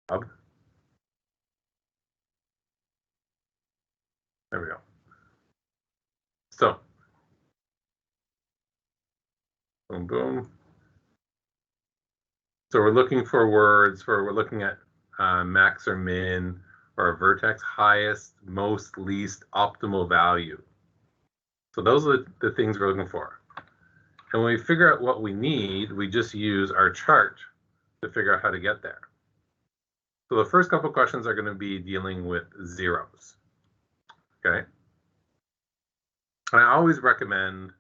There we go. So, boom, boom. So we're looking for words we're looking at max or min, or a vertex highest, most, least, optimal value. So those are the things we're looking for. And when we figure out what we need, we just use our chart to figure out how to get there. So the first couple questions are going to be dealing with zeros. Okay. And I always recommend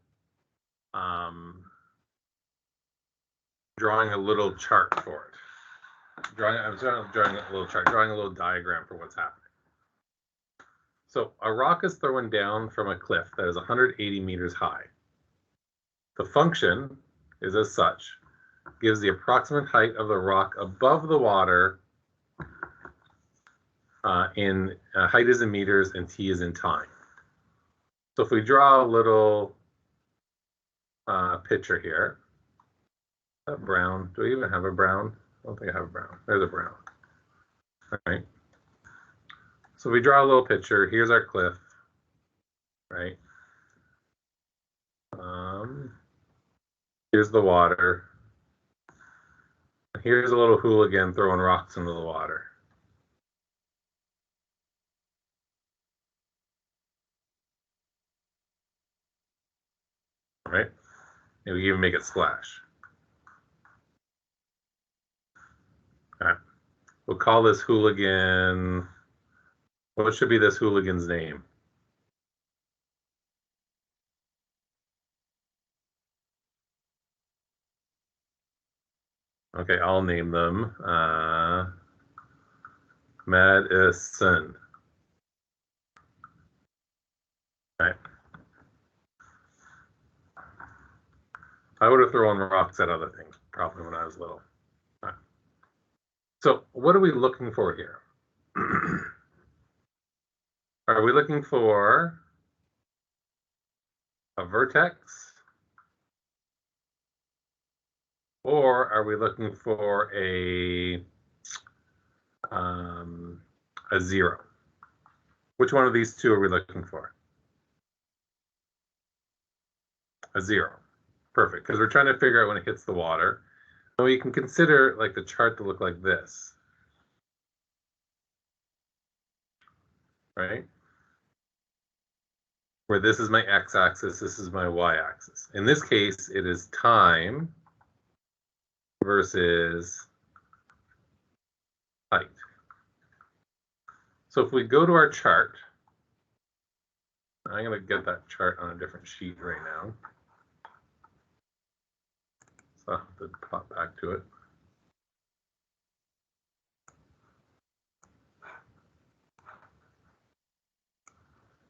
drawing a little chart for it. Drawing a little chart, drawing a little diagram for what's happening. So a rock is thrown down from a cliff that is 180 meters high. The function is as such, gives the approximate height of the rock above the water in height is in meters and t is in time. So if we draw a little picture here, brown, do we even have a brown? I don't think I have a brown. There's a brown. All right. So we draw a little picture. Here's our cliff, right? Here's the water. Here's a little hooligan throwing rocks into the water. Right? And we even make it splash. All right. We'll call this hooligan. What should be this hooligan's name? Okay, I'll name them Madison. Right. I would have thrown rocks at other things probably when I was little. Right. So what are we looking for here? Are we looking for a vertex? Or are we looking for a zero? Which one of these two are we looking for? A zero. Perfect, because we're trying to figure out when it hits the water. So we can consider like the chart to look like this. Right? Where this is my x-axis, this is my y-axis. In this case, it is time versus height. So if we go to our chart, I'm going to get that chart on a different sheet right now. So I'll have to pop back to it.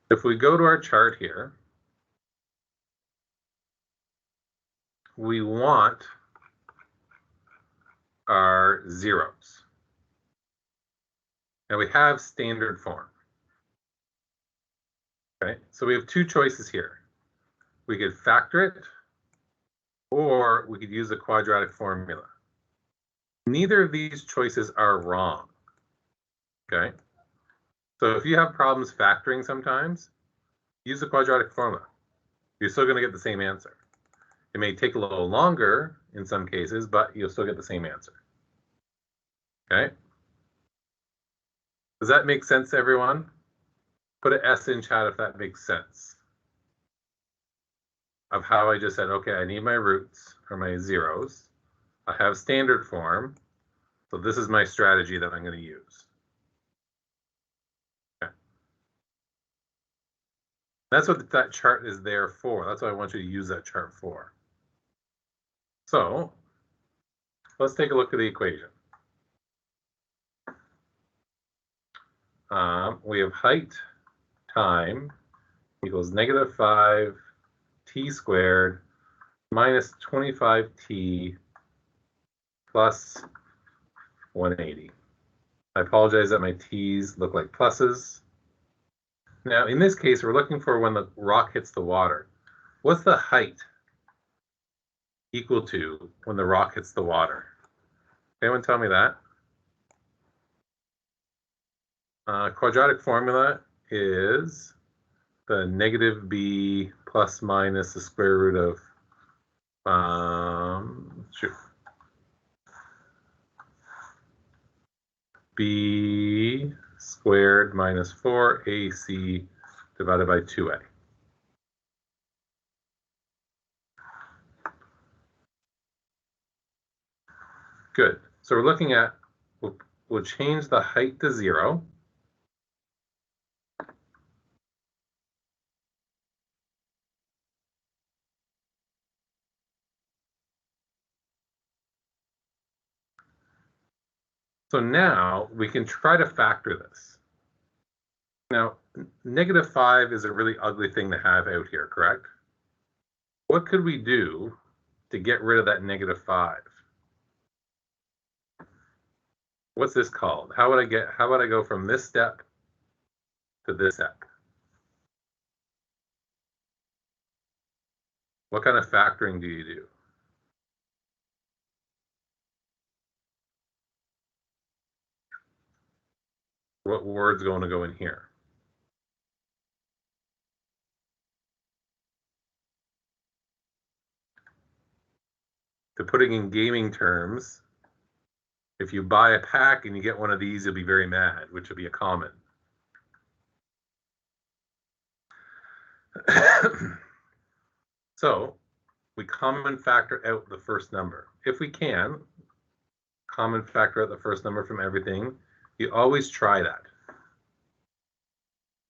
If we go to our chart here, we want our zeros. And we have standard form. Okay, so we have two choices here. We could factor it, or we could use a quadratic formula. Neither of these choices are wrong. Okay, so if you have problems factoring sometimes, use the quadratic formula. You're still going to get the same answer. It may take a little longer in some cases, but you'll still get the same answer. Okay? Does that make sense to everyone? Put an S in chat if that makes sense. Of how I just said, okay, I need my roots or my zeros. I have standard form. So this is my strategy that I'm going to use. Okay. That's what that chart is there for. That's what I want you to use that chart for. So let's take a look at the equation. We have height time equals -5 t squared minus 25t plus 180. I apologize that my t's look like pluses. Now, in this case, we're looking for when the rock hits the water. What's the height equal to when the rock hits the water? Anyone tell me that? Quadratic formula is the negative b plus minus the square root of b squared minus 4ac divided by 2a. Good. So we're looking at, we'll change the height to 0. So now we can try to factor this. Now, -5 is a really ugly thing to have out here, correct? What could we do to get rid of that -5? What's this called? How would I go from this step to this step? What kind of factoring do you do? What word's going to go in here? To put it in gaming terms, if you buy a pack and you get one of these, you'll be very mad, which would be a common. So we common factor out the first number. If we can, common factor out the first number from everything. You always try that.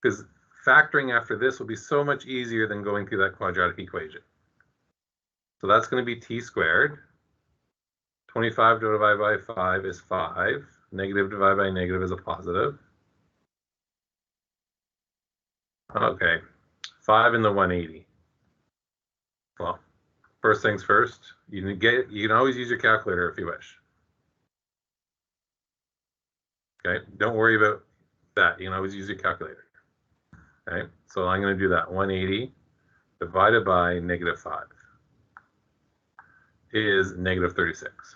Because factoring after this will be so much easier than going through that quadratic equation. So that's going to be t squared. 25 divided by 5 is 5. Negative divided by negative is a positive. Okay, 5 in the 180. Well, first things first, you can always use your calculator if you wish. Okay, don't worry about that. You can always use your calculator. Okay, so I'm going to do that. 180 divided by -5 is -36.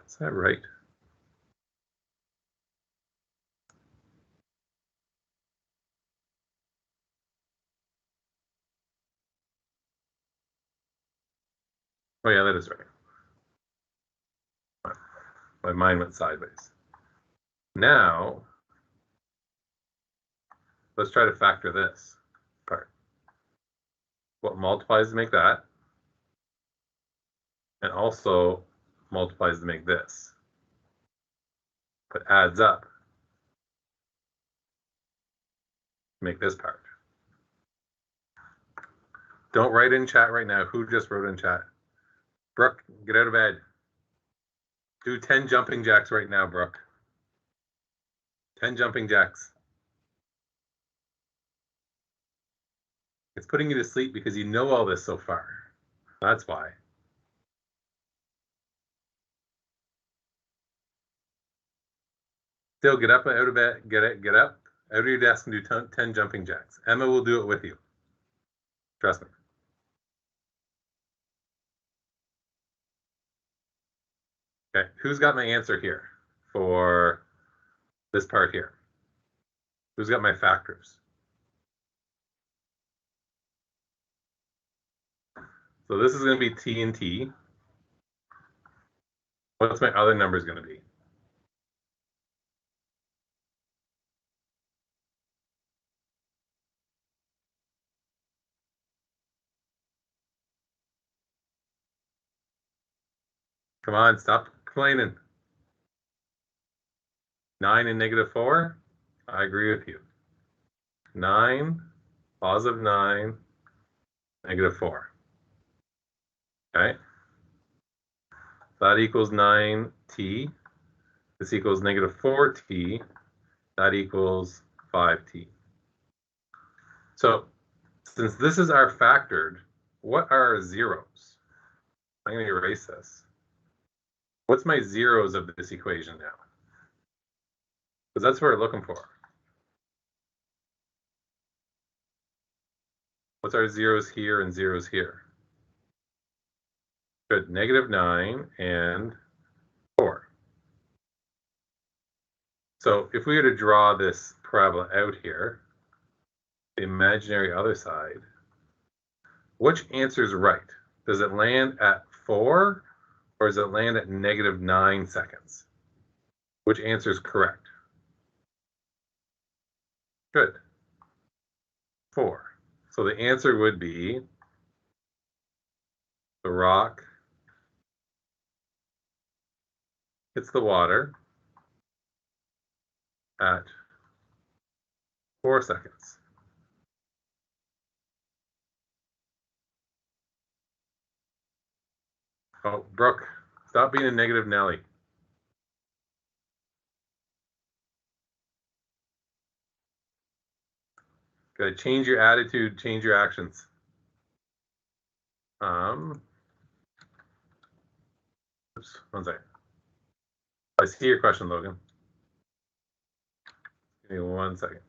Is that right? Oh yeah, that is right. My mind went sideways. Now, let's try to factor this part. What multiplies to make that? And also multiplies to make this. But adds up to make this part. Don't write in chat right now. Who just wrote in chat? Brooke, get out of bed. Do 10 jumping jacks right now, Brooke. 10 jumping jacks. It's putting you to sleep because you know all this so far. That's why. Still, get up out of bed. Get up out of your desk and do 10 jumping jacks. Emma will do it with you. Trust me. Okay, who's got my answer here for this part here? Who's got my factors? So this is going to be t and t. What's my other numbers going to be? Come on, stop complaining. 9 and -4? I agree with you. 9, positive 9, -4. Okay? That equals 9t. This equals -4t. That equals 5t. So since this is our factored, what are our zeros? I'm going to erase this. What's my zeros of this equation now? Because that's what we're looking for. What's our zeros here and zeros here? Good, -9 and 4. So if we were to draw this parabola out here, the imaginary other side, which answer is right? Does it land at 4 or does it land at -9 seconds? Which answer is correct? Good. 4. So the answer would be the rock hits the water at 4 seconds. Oh, Brooke, stop being a negative Nelly. Gotta change your attitude, change your actions. Oops, one second. I see your question, Logan. Give me 1 second.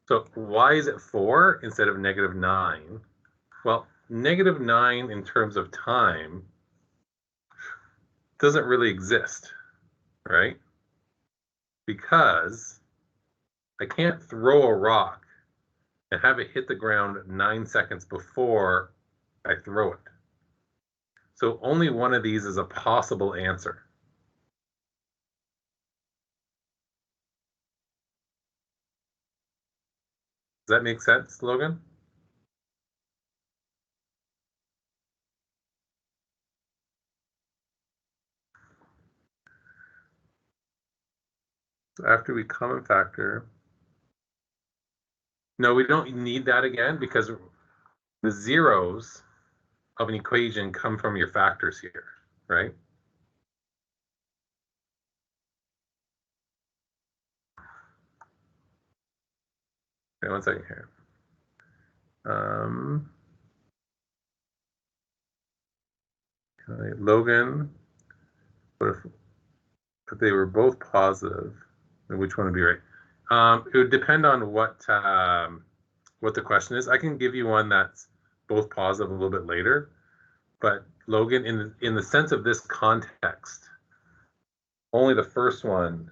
So why is it 4 instead of -9? Well, -9 in terms of time doesn't really exist, right? Because I can't throw a rock and have it hit the ground 9 seconds before I throw it. So only one of these is a possible answer. Does that make sense, Logan? So after we common factor, no, we don't need that again because the zeros of an equation come from your factors here, right? Okay, 1 second here. Logan, what if they were both positive? Which one would be right? It would depend on what the question is. I can give you one that's both positive a little bit later, but Logan, in the sense of this context, only the first one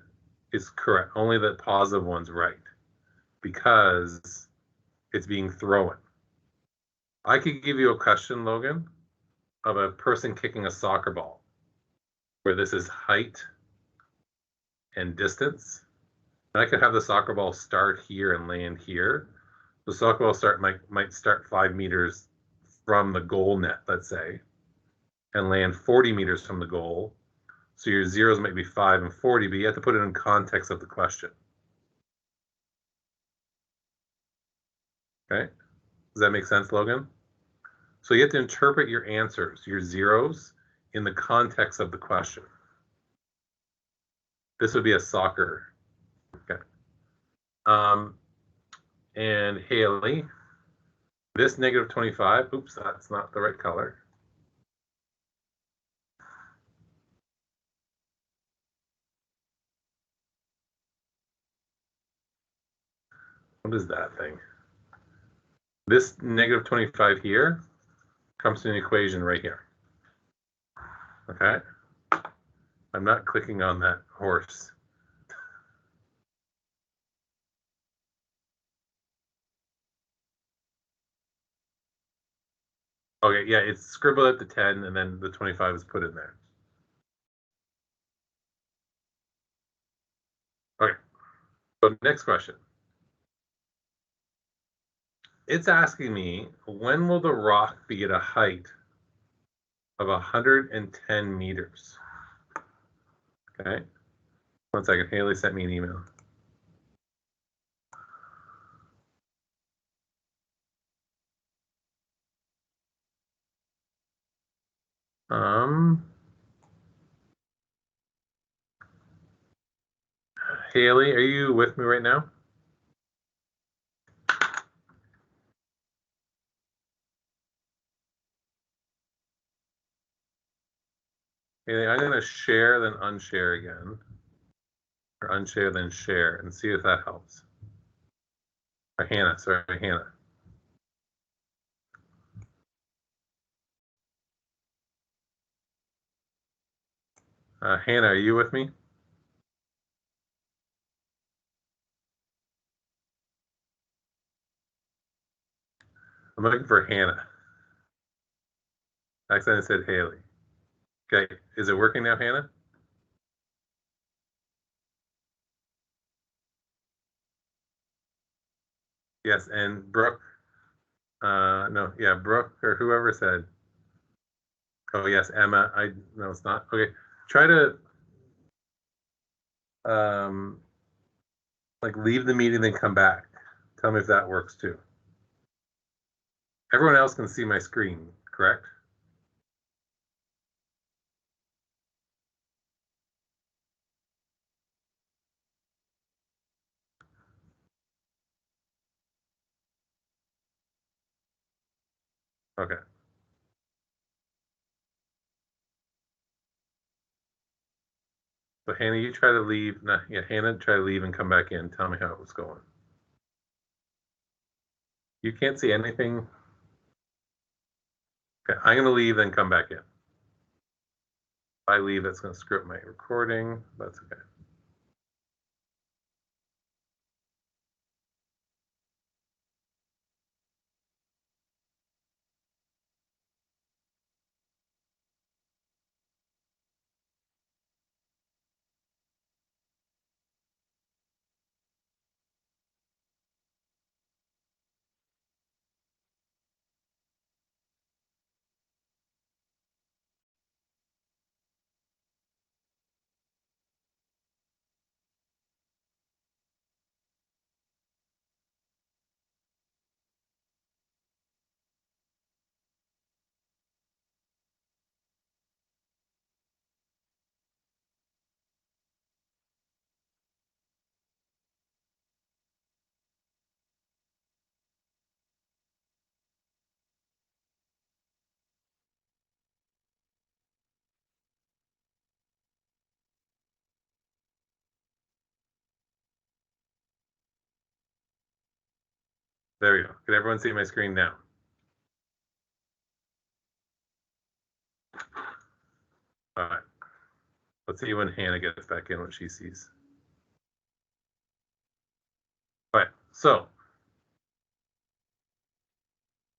is correct. Only the positive one's right because it's being thrown. I could give you a question, Logan, of a person kicking a soccer ball, where this is height and distance. And I could have the soccer ball start here and land here. The soccer ball might start 5 meters from the goal net, let's say, and land 40 meters from the goal. So your zeros might be 5 and 40, but you have to put it in context of the question. Okay? Does that make sense, Logan? So you have to interpret your answers, your zeros, in the context of the question. This would be a soccer. Okay. And Haley, this -25, oops, that's not the right color. What is that thing? This -25 here comes to an equation right here. Okay? I'm not clicking on that horse. Okay, yeah, it's scribbled at the 10 and then the 25 is put in there. Okay, so next question. It's asking me, when will the rock be at a height of 110 meters? Okay, 1 second, Haley sent me an email. Haley, are you with me right now? Haley, I'm gonna share, then unshare again. Or unshare, then share, and see if that helps. Hannah, sorry, Hannah. Hannah, are you with me? I'm looking for Hannah. I accidentally said Haley. Okay, is it working now, Hannah? Yes, and Brooke, no, yeah, Brooke or whoever said, oh yes, Emma, no, it's not. Okay, try to, like leave the meeting, then come back. Tell me if that works too. Everyone else can see my screen, correct? Okay. So Hannah, you try to leave. No, yeah, Hannah, try to leave and come back in. Tell me how it was going. You can't see anything. Okay, I'm gonna leave, then come back in. If I leave, that's gonna screw up my recording. That's okay. There we go. Can everyone see my screen now? All right. Let's see when Hannah gets back in, what she sees. All right. So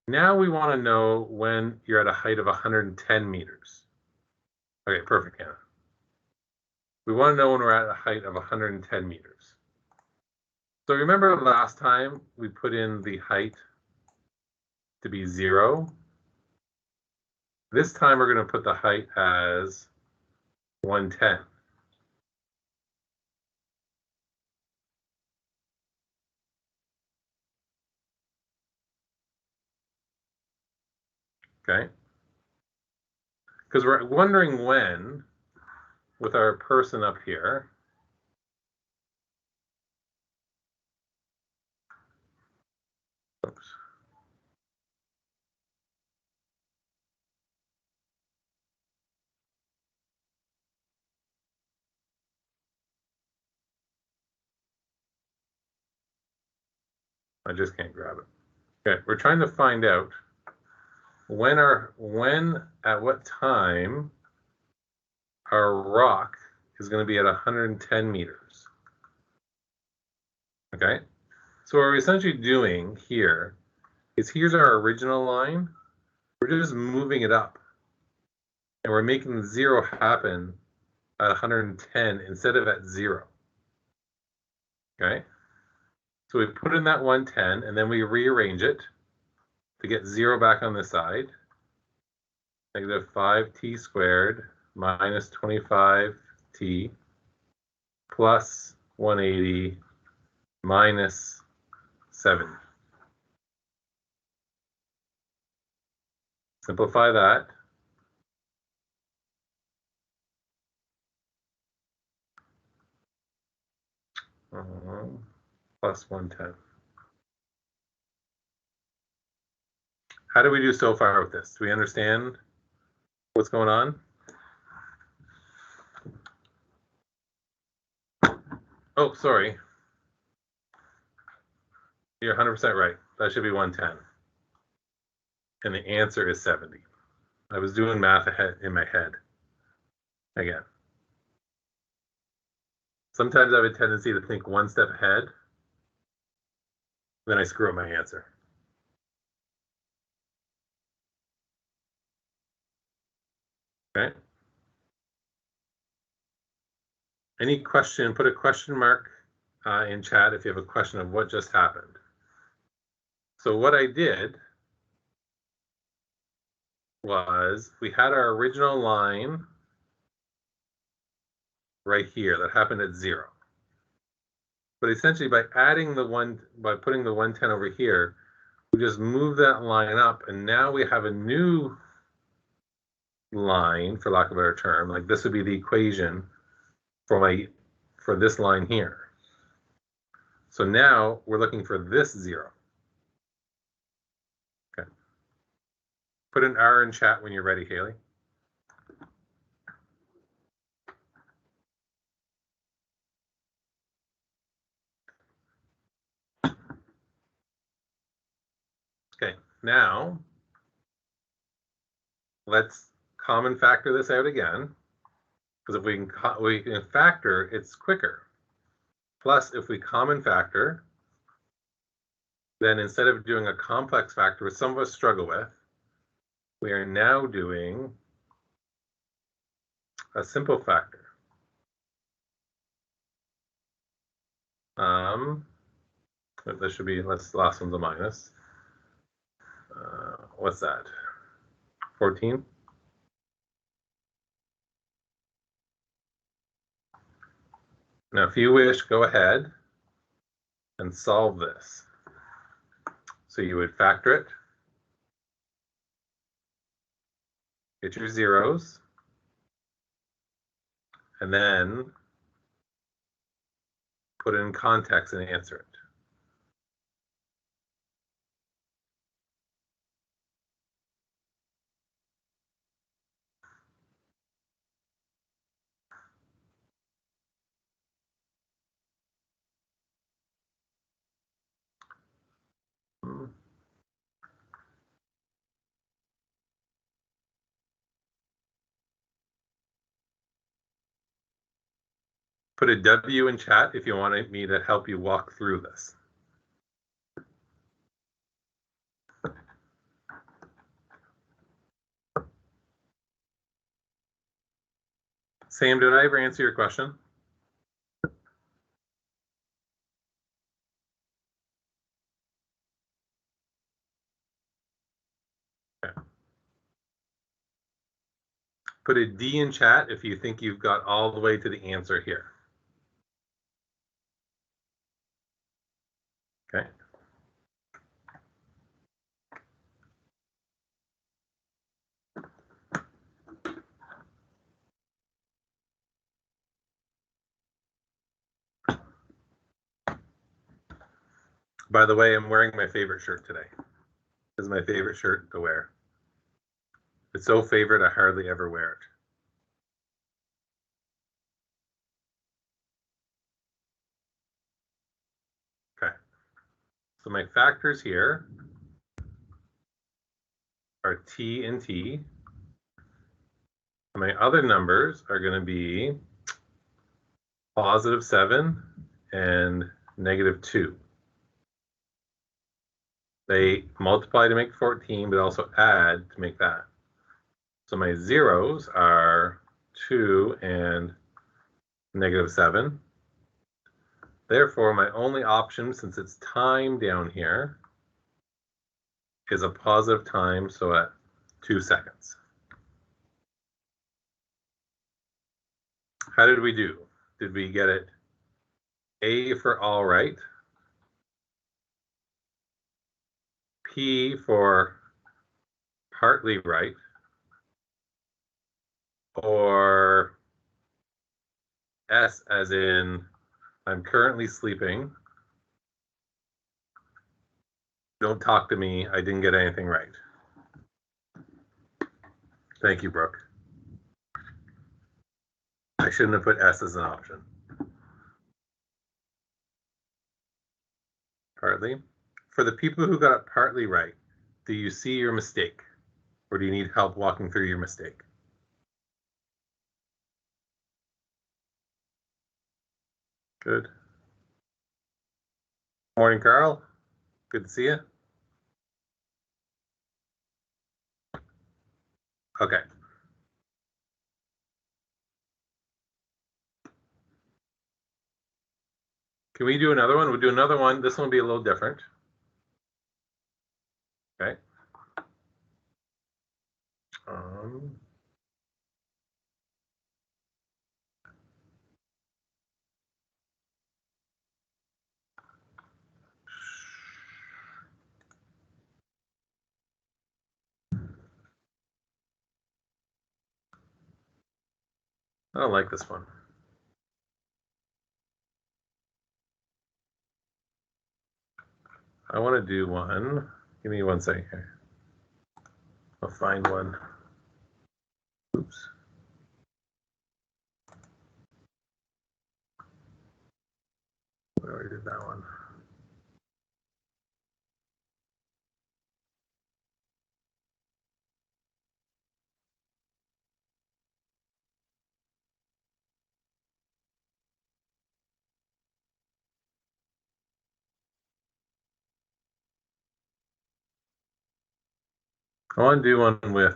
now we want to know when you're at a height of 110 meters. Okay, perfect, Hannah. We want to know when we're at a height of 110 meters. So remember last time we put in the height to be 0. This time we're going to put the height as 110. Okay? Because we're wondering when, with our person up here, oops. I just can't grab it. Okay, we're trying to find out at what time our rock is going to be at 110 meters. Okay, so what we're essentially doing here is here's our original line. We're just moving it up, and we're making 0 happen at 110 instead of at 0. Okay, so we put in that 110, and then we rearrange it to get 0 back on this side. Negative 5t squared minus 25t plus 180 minus 7. Simplify that. Plus 110. How do we do so far with this? Do we understand what's going on? Oh, sorry. you're 100% right. That should be 110. And the answer is 70. I was doing math ahead in my head. Again. Sometimes I have a tendency to think one step ahead, then I screw up my answer. Okay. Any question, put a question mark in chat if you have a question of what just happened. So what I did was we had our original line right here that happened at 0. But essentially by adding the by putting the 110 over here, we just move that line up, and now we have a new line, for lack of a better term. Like this would be the equation for this line here. So now we're looking for this 0. Okay. Put an R in chat when you're ready, Haley. Okay, now let's common factor this out again, because if we can factor, it's quicker. Plus, if we common factor, then instead of doing a complex factor, which some of us struggle with, we are now doing a simple factor. This should be, the last one's a minus. What's that? 14? Now, if you wish, go ahead and solve this. So you would factor it, get your zeros, and then put it in context and answer it. Put a W in chat if you want me to help you walk through this. Sam, did I ever answer your question? Okay. Put a D in chat if you think you've got all the way to the answer here. Okay. By the way, I'm wearing my favorite shirt today. This is my favorite shirt to wear. It's so favorite, I hardly ever wear it. Okay. So my factors here are T and T. And my other numbers are going to be +7 and -2. They multiply to make 14, but also add to make that. So my zeros are 2 and -7. Therefore, my only option, since it's time down here, is a positive time, so at 2 seconds. How did we do? Did we get it A for all right? P for partly right? Or S as in I'm currently sleeping. Don't talk to me. I didn't get anything right. Thank you, Brooke. I shouldn't have put S as an option. Partly. for the people who got it partly right, do you see your mistake? Or do you need help walking through your mistake? Good. Morning, Carl. Good to see you. Okay. Can we do another one? We'll do another one. This one will be a little different. Okay. I don't like this one. I want to do one. Give me 1 second here. I'll find one. Oops. I already did that one. I want to do one with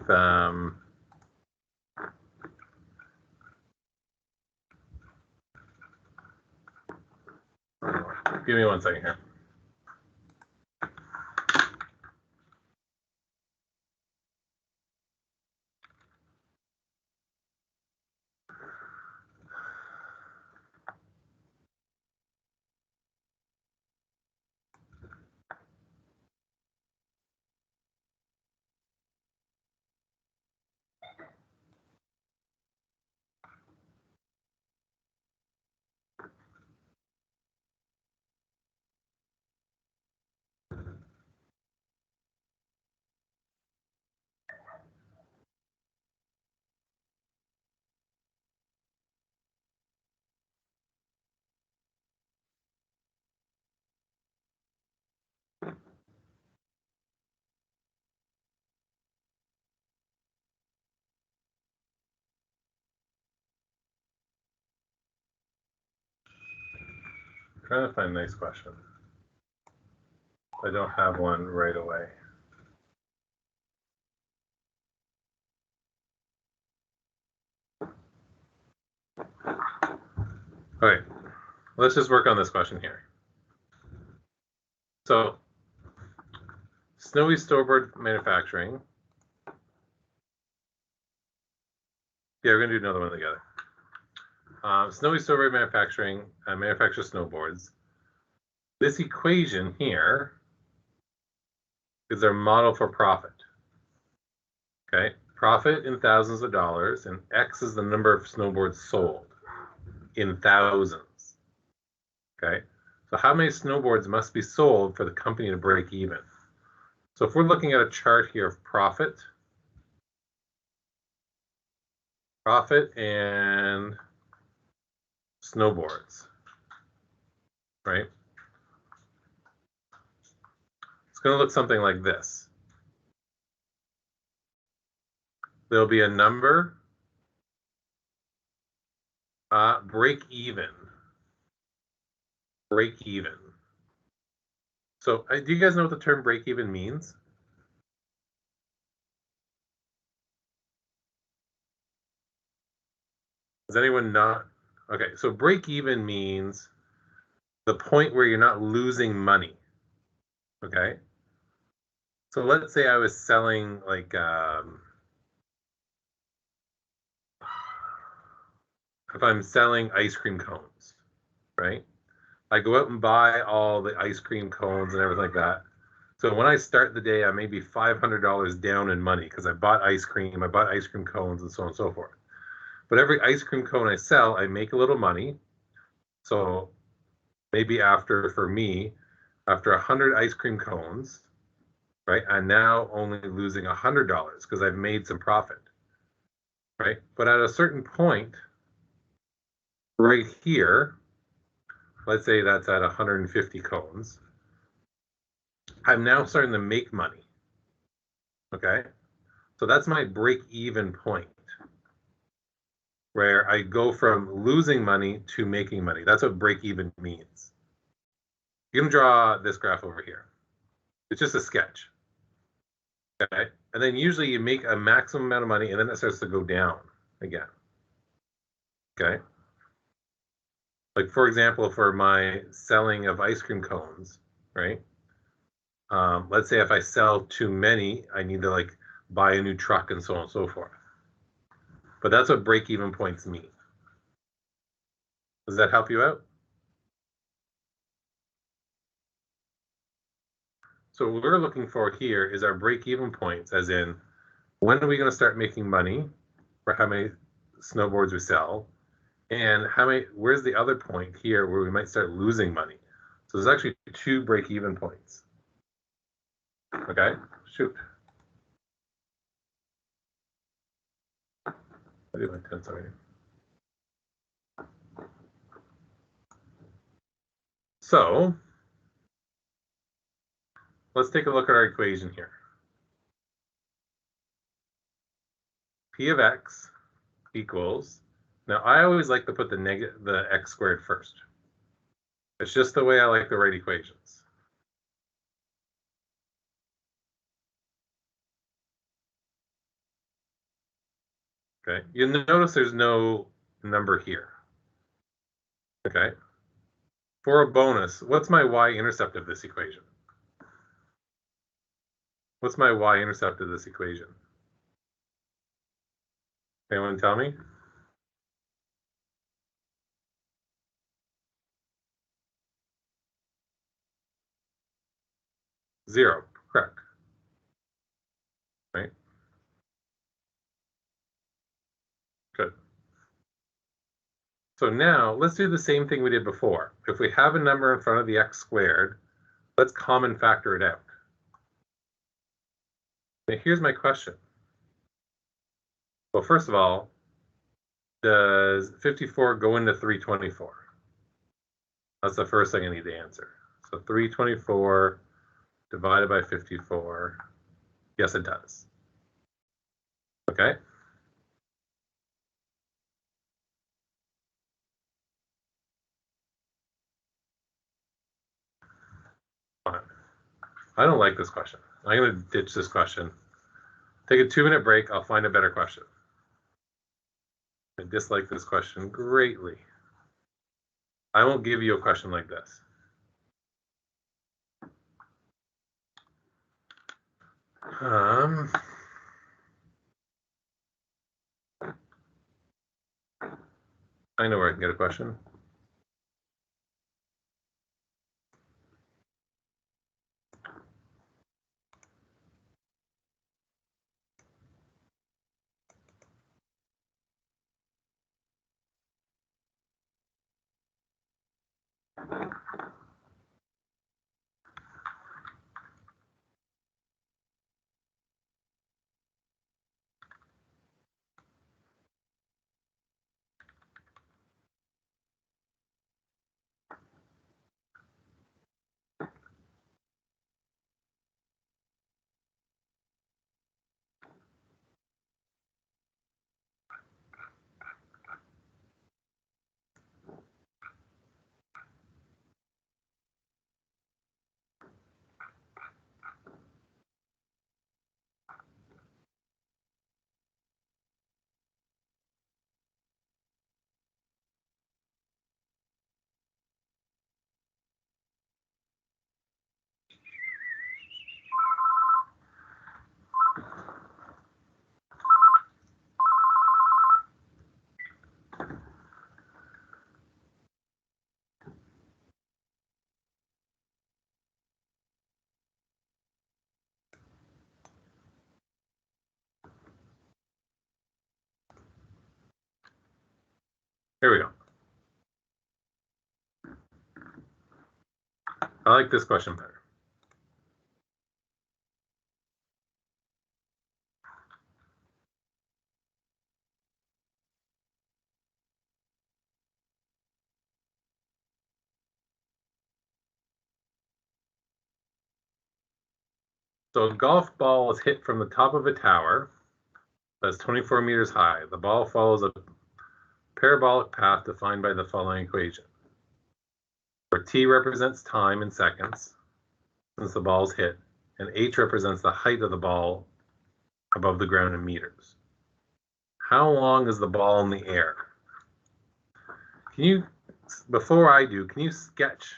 give me 1 second here. I'm trying to find a nice question. I don't have one right away. All right, let's just work on this question here. So, Snowy Storyboard Manufacturing. Yeah, we're gonna do another one together. Snowy Storyboard Manufacturing manufactures snowboards. This equation here is their model for profit. Okay, profit in thousands of dollars, and X is the number of snowboards sold in thousands. Okay, so how many snowboards must be sold for the company to break even? So if we're looking at a chart here of profit and snowboards, right? It's going to look something like this. There'll be a number, break even. So do you guys know what the term break even means? Does anyone not? Okay, so break even means the point where you're not losing money. Okay, so let's say I was selling like if I'm selling ice cream cones, right? I go out and buy all the ice cream cones and everything like that. So when I start the day, I may be $500 down in money because I bought ice cream, cones, and so on and so forth. But every ice cream cone I sell, I make a little money. So maybe for me, after 100 ice cream cones, right, I'm now only losing $100 because I've made some profit, right? But at a certain point, right here, let's say that's at 150 cones, I'm now starting to make money. Okay, so that's my break-even point, where I go from losing money to making money. That's what break-even means. You can draw this graph over here. It's just a sketch. Okay, and then usually you make a maximum amount of money, and then it starts to go down again. Okay, like for example, for my selling of ice cream cones, right? Let's say if I sell too many, I need to like buy a new truck and so on and so forth. But that's what break-even points mean. Does that help you out? So what we're looking for here is our break-even points, as in when are we going to start making money for how many snowboards we sell, and where's the other point here where we might start losing money. So there's actually 2 break-even points. Okay, shoot. I did my 10, sorry. So let's take a look at our equation here. P of x equals, now I always like to put the x squared first. It's just the way I like to write equations. Okay, you notice there's no number here. Okay, for a bonus, what's my y-intercept of this equation? What's my y-intercept of this equation? Anyone tell me? 0, correct. Right? Good. So now let's do the same thing we did before. If we have a number in front of the x squared, let's common factor it out. Now here's my question. Well, first of all, does 54 go into 324? That's the first thing I need to answer. So 324 divided by 54. Yes, it does. Okay. Fine. I don't like this question. I'm going to ditch this question. Take a 2-minute break. I'll find a better question. I dislike this question greatly. I won't give you a question like this. I know where I can get a question. Here we go. I like this question better. So a golf ball is hit from the top of a tower that's 24 meters high. The ball follows a parabolic path defined by the following equation, where t represents time in seconds since the ball is hit, and h represents the height of the ball above the ground in meters. How long is the ball in the air? Can you, before I do, can you sketch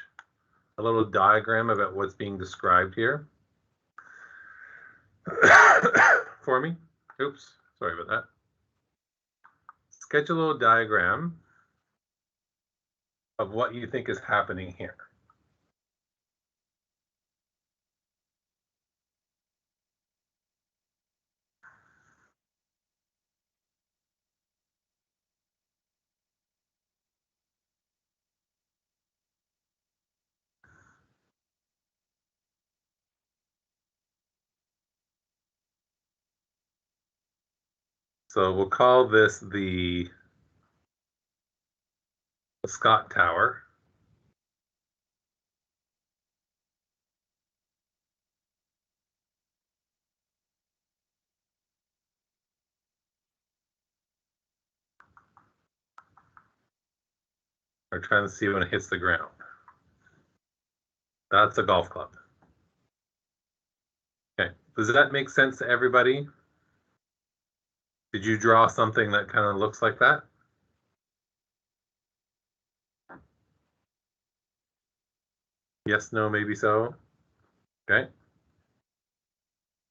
a little diagram about what's being described here for me? Oops, sorry about that. Sketch a little diagram of what you think is happening here. So we'll call this the Scott Tower. We're trying to see when it hits the ground. That's a golf club. Okay, does that make sense to everybody? Did you draw something that kind of looks like that? Yes, no, maybe so. Okay,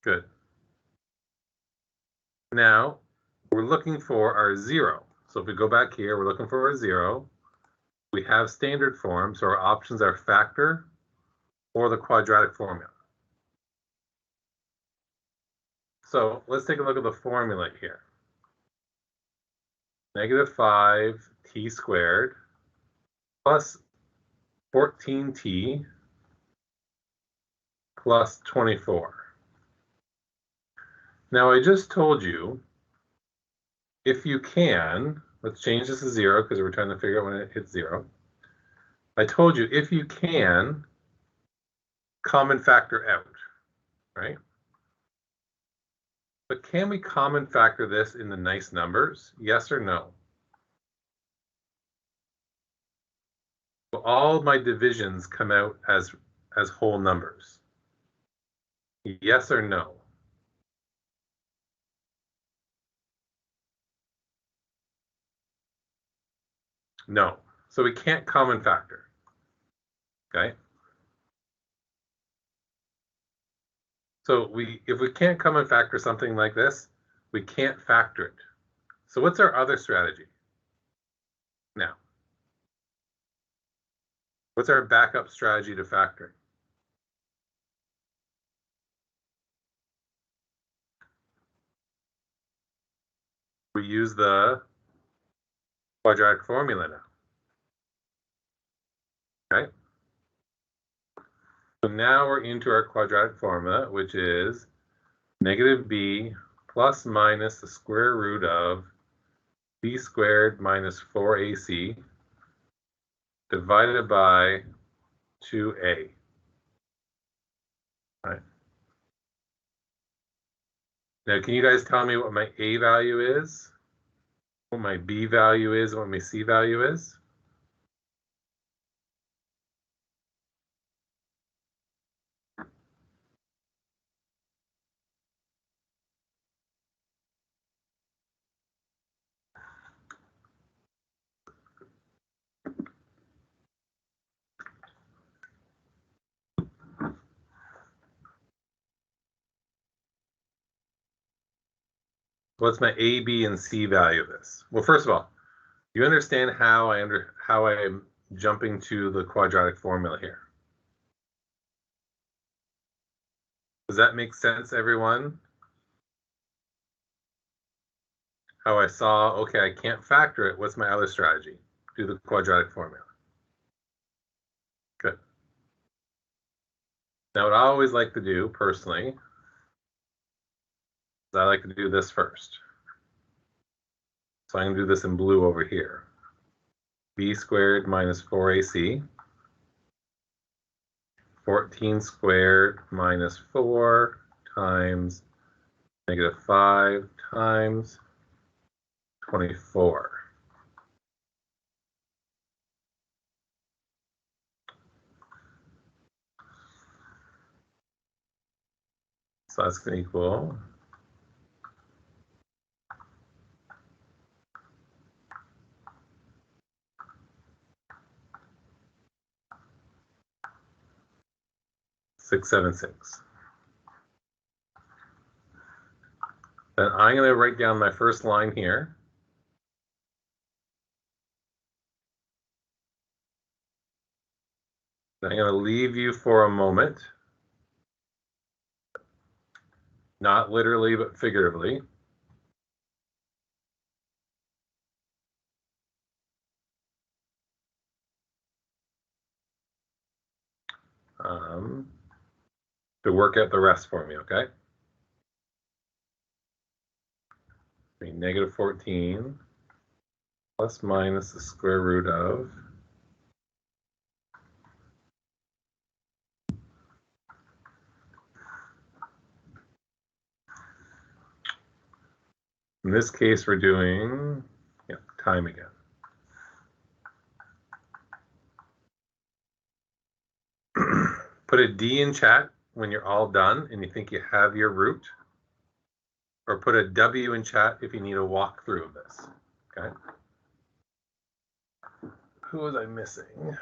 good. Now we're looking for our zero. So if we go back here, we're looking for a zero. We have standard form, so our options are factor or the quadratic formula. So let's take a look at the formula here. -5t squared plus 14t plus 24. Now I just told you, if you can, let's change this to 0 because we're trying to figure out when it hits 0. I told you, if you can, common factor out, right? But can we common factor this in the nice numbers? Yes or no? Well, all of my divisions come out as whole numbers. Yes or no? No. So we can't common factor. Okay. So if we can't common factor something like this, we can't factor it. So what's our other strategy? Now, what's our backup strategy to factoring? We use the quadratic formula now. Okay. So now we're into our quadratic formula, which is -b plus minus the square root of b squared minus 4ac divided by 2a. All right. Now, can you guys tell me what my a value is, what my b value is, and what my c value is? What's my a, b, and c value of this? Well, first of all, you understand how I am jumping to the quadratic formula here. Does that make sense, everyone? How I saw, okay, I can't factor it. What's my other strategy? Do the quadratic formula. Good. Now, what I always like to do, personally, is I like to do this first. So I'm going to do this in blue over here. b squared minus 4ac, 14 squared minus 4 times -5 times 24. So that's going to equal $676. Then I'm going to write down my first line here. I'm going to leave you for a moment. Not literally, but figuratively. To work out the rest for me, okay? -14 plus minus the square root of in this case we're doing time again. Put a D in chat when you're all done and you think you have your root, or put a W in chat if you need a walkthrough of this, okay? Who was I missing?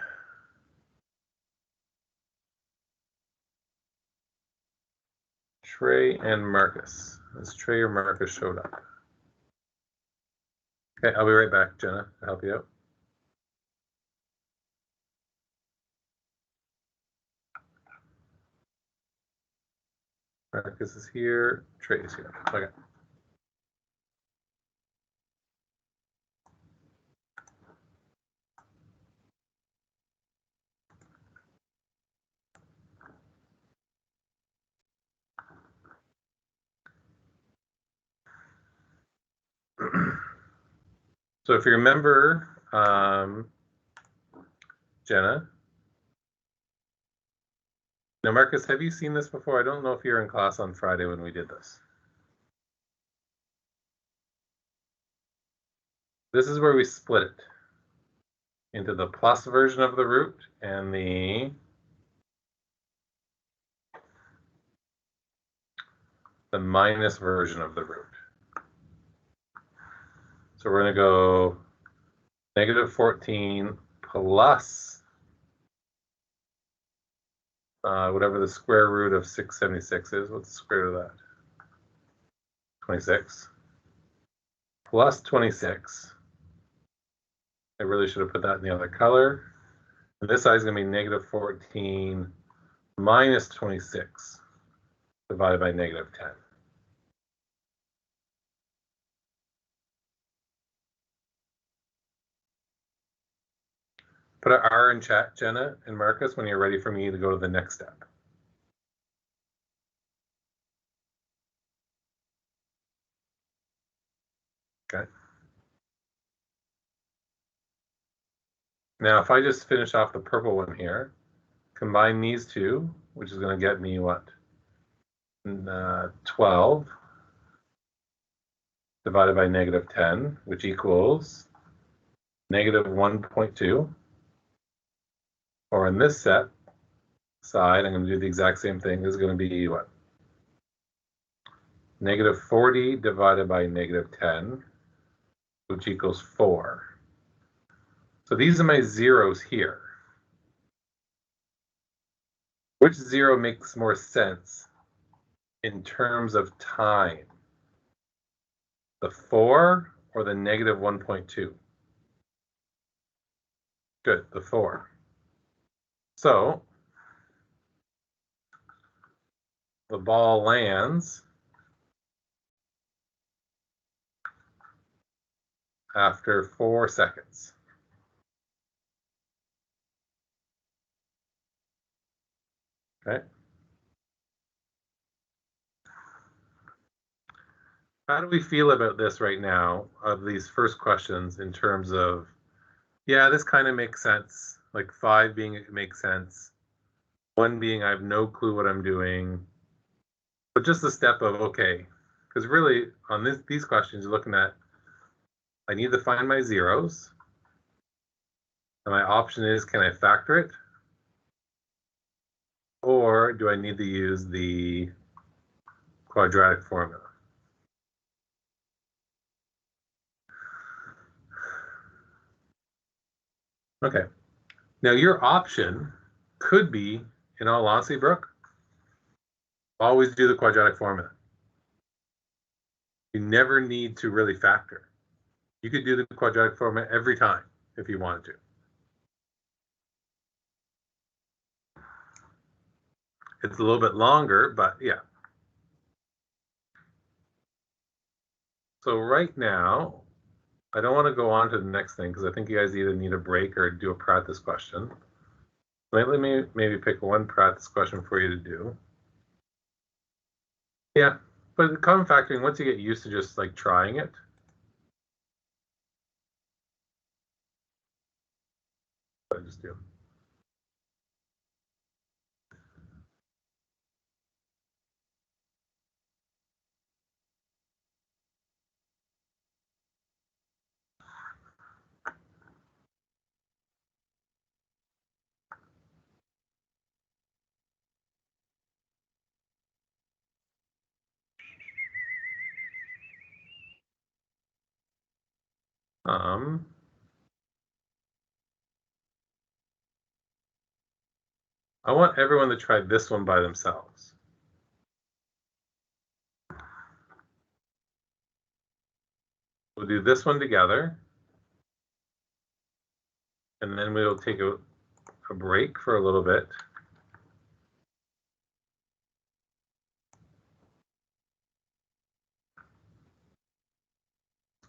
Trey and Marcus. Has Trey or Marcus showed up? Okay, I'll be right back, Jenna, to help you out. Marcus is here, Trey is here. Okay. So if you remember, Jenna. Now, Marcus, have you seen this before? I don't know if you were in class on Friday when we did this. This is where we split it into the plus version of the root and the minus version of the root. So we're going to go -14 plus whatever the square root of 676 is. What's the square root of that? 26. Plus 26. I really should have put that in the other color. And this side is going to be -14 minus 26 divided by -10. Put an R in chat, Jenna and Marcus, when you're ready for me to go to the next step. Okay. Now, if I just finish off the purple one here, combine these two, which is going to get me what? 12 divided by -10, which equals -1.2. Or in this side, I'm going to do the exact same thing. This is going to be what? -40 divided by -10, which equals 4. So these are my zeros here. Which zero makes more sense in terms of time? The 4 or the -1.2? Good, the 4. So the ball lands after 4 seconds. Okay. How do we feel about this right now, of these first questions, in terms of, yeah, this kind of makes sense, like 5 being it makes sense, 1 being I have no clue what I'm doing, But just the step of, okay, because really on these questions, you're looking at, I need to find my zeros. And my option is, can I factor it? Or do I need to use the quadratic formula? Okay. Now your option could be, in all honesty, Brooke, always do the quadratic formula. You never need to really factor. You could do the quadratic formula every time if you wanted to. It's a little bit longer, but yeah. So right now, I don't want to go on to the next thing because I think you guys either need a break or do a practice question. Let me maybe pick one practice question for you to do. Yeah, but the common factoring, once you get used to just like trying it, I just do. I want everyone to try this one by themselves. We'll do this one together, and then we'll take a break for a little bit.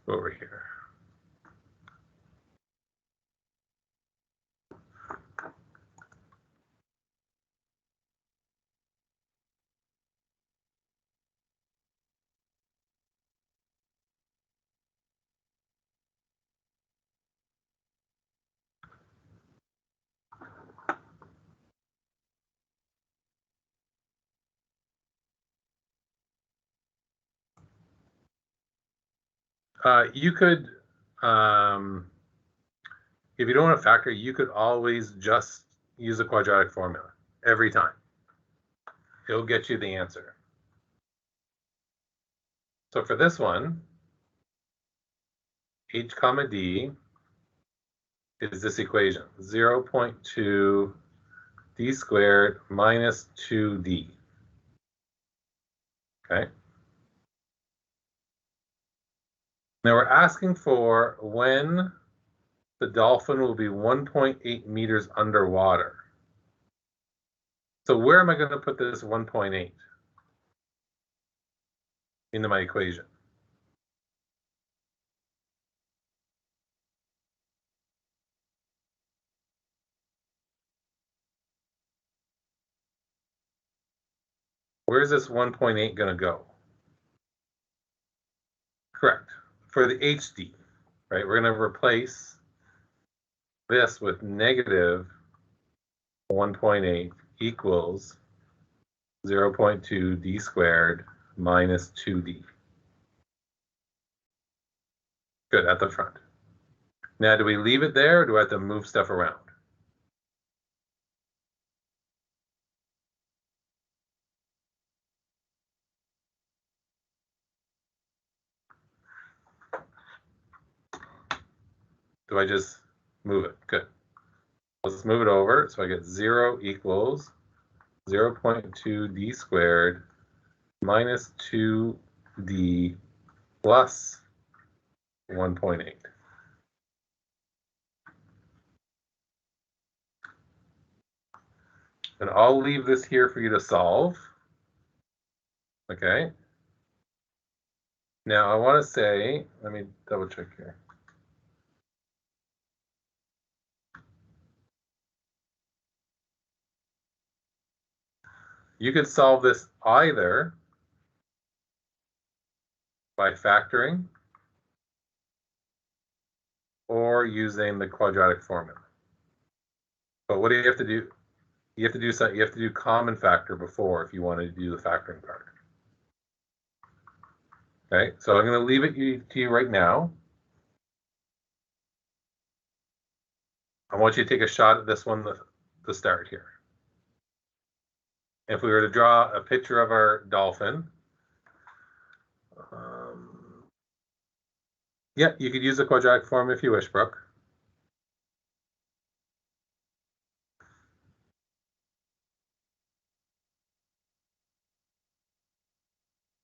Over here. You could, if you don't want to factor, you could always just use a quadratic formula every time. It'll get you the answer. So for this one, h comma d is this equation, 0.2 d squared minus 2d. Okay. Now we're asking for when the dolphin will be 1.8 meters underwater. So where am I going to put this 1.8 into my equation? Where's this 1.8 going to go? Correct. For the HD, right? We're going to replace this with negative 1.8 equals 0.2 d squared minus 2d. Good, at the front. Now, do we leave it there or do I have to move stuff around? Do I just move it? Good. Let's move it over. So I get 0 equals 0.2 d squared minus 2d plus 1.8. And I'll leave this here for you to solve. Okay. Now I want to say, let me double check here. You could solve this either by factoring or using the quadratic formula. But what do you have to do? You have to do something. You have to do common factor before if you want to do the factoring part. Okay, so I'm going to leave it to you right now. I want you to take a shot at this one to start here. If we were to draw a picture of our dolphin, yeah, you could use the quadratic form if you wish, Brooke.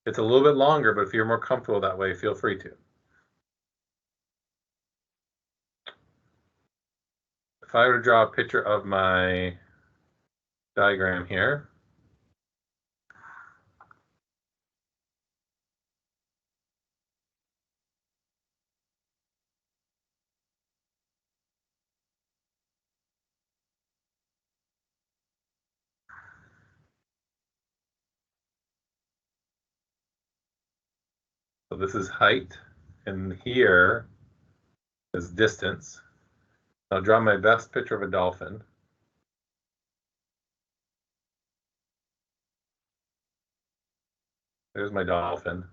It's a little bit longer, but if you're more comfortable that way, feel free to. If I were to draw a picture of my diagram here, so this is height, and here is distance. I'll draw my best picture of a dolphin. There's my dolphin.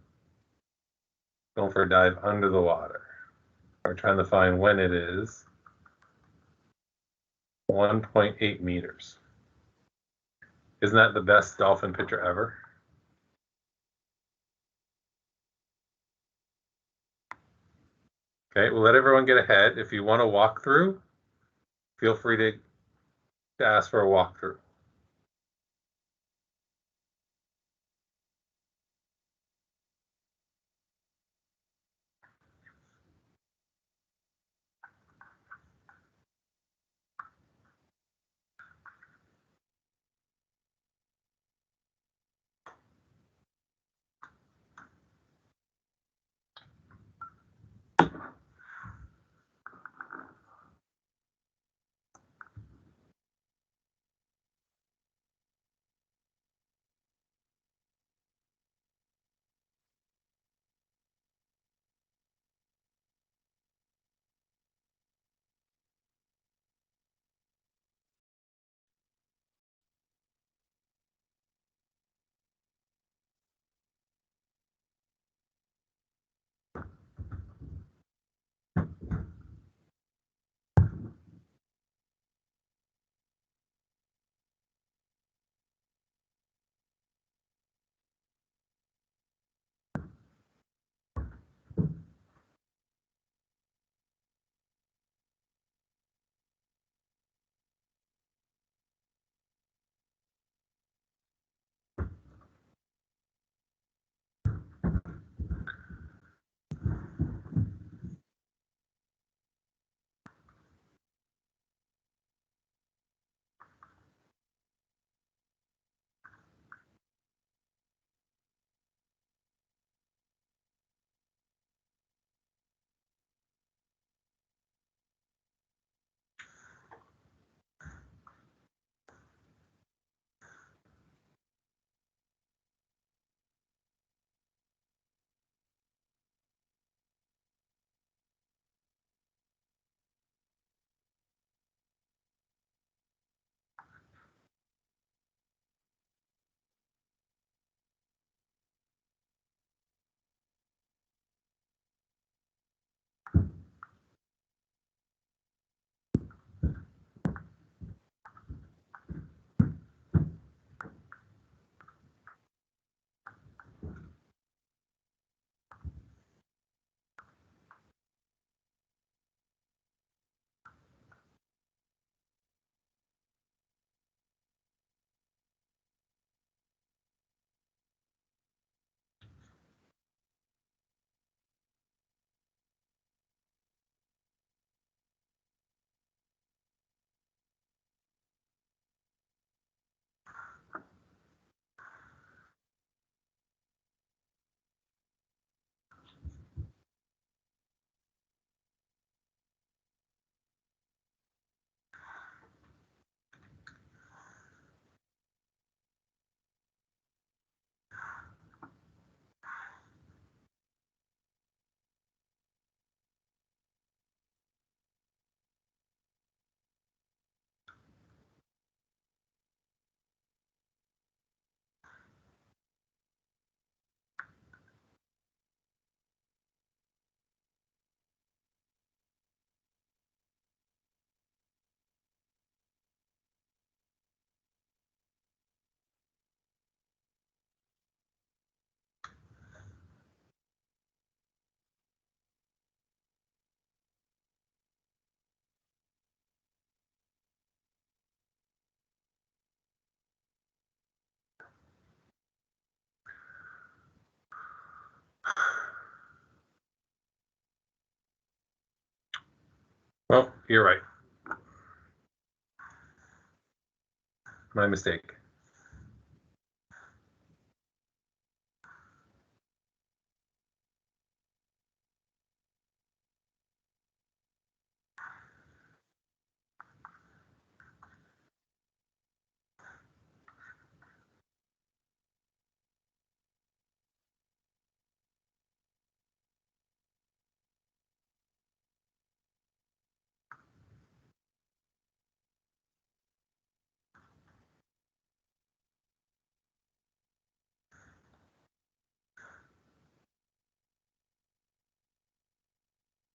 Going for a dive under the water. We're trying to find when it is 1.8 meters. Isn't that the best dolphin picture ever? Okay, we'll let everyone get ahead. If you want to walk through, feel free to ask for a walkthrough. Well, you're right. My mistake.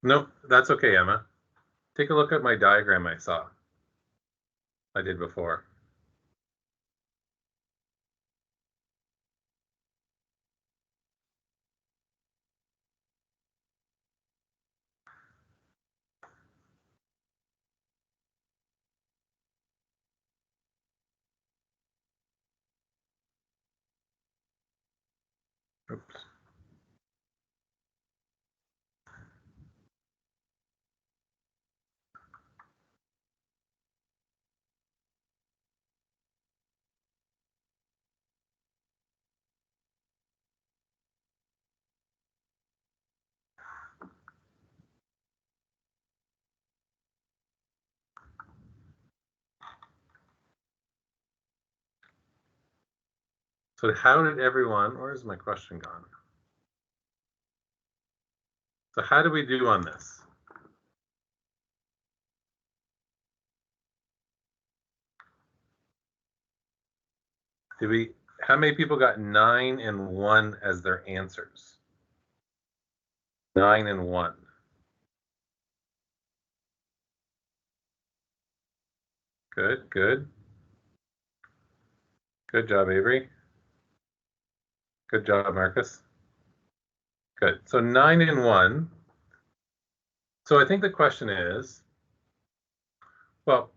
Nope, that's okay, Emma. Take a look at my diagram I did before. Oops. So how did everyone, where's my question gone? So how do we do on this? How many people got 9 and 1 as their answers? 9 and 1. Good, good. Good job, Avery. Good job, Marcus. Good. So 9 and 1. So I think the question is, well,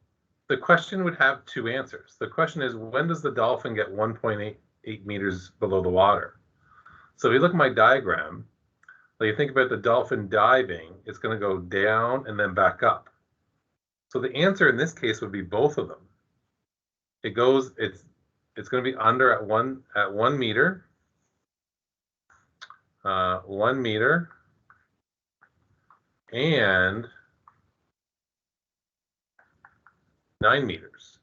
the question would have two answers. The question is, when does the dolphin get 1.8 meters below the water? So if you look at my diagram, like you think about the dolphin diving, it's going to go down and then back up. So the answer in this case would be both of them. It's going to be under at 1 meter, 1 meter, and 9 meters.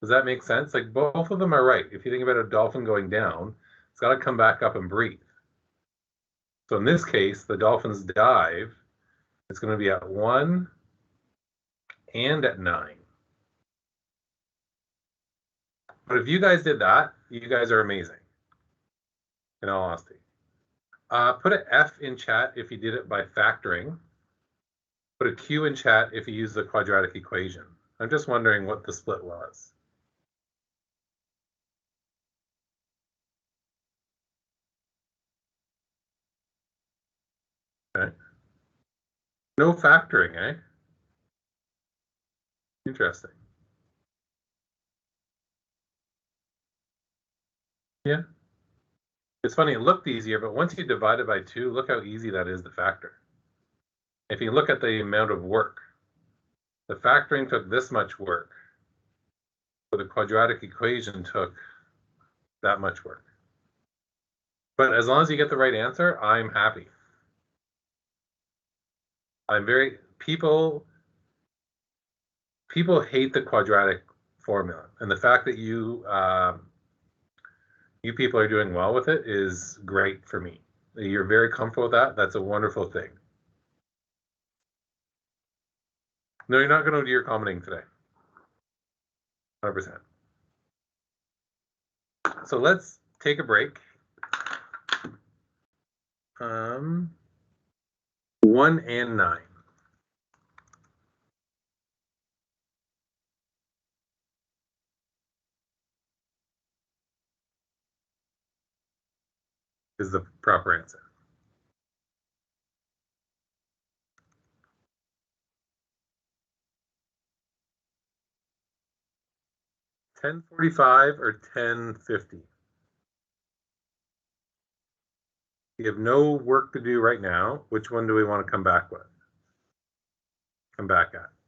Does that make sense? Like both of them are right. If you think about a dolphin going down, it's got to come back up and breathe. So in this case, the dolphins dive. It's going to be at 1 and at 9. But if you guys did that, you guys are amazing. In all honesty. Put an F in chat if you did it by factoring. Put a Q in chat if you use the quadratic equation. I'm just wondering what the split was. Okay. No factoring, eh? Interesting. Yeah. It's funny, it looked easier, but once you divide it by 2, look how easy that is to factor. If you look at the amount of work, the factoring took this much work, but the quadratic equation took that much work. But as long as you get the right answer, I'm happy. People hate the quadratic formula, and the fact that you people are doing well with it is great for me. You're very comfortable with that. That's a wonderful thing. No, you're not going to do your commenting today. 100%. So let's take a break. 1 and 9. Is the proper answer. $10.45 or $10.50? You have no work to do right now. Which one do we want to come back with? come back at.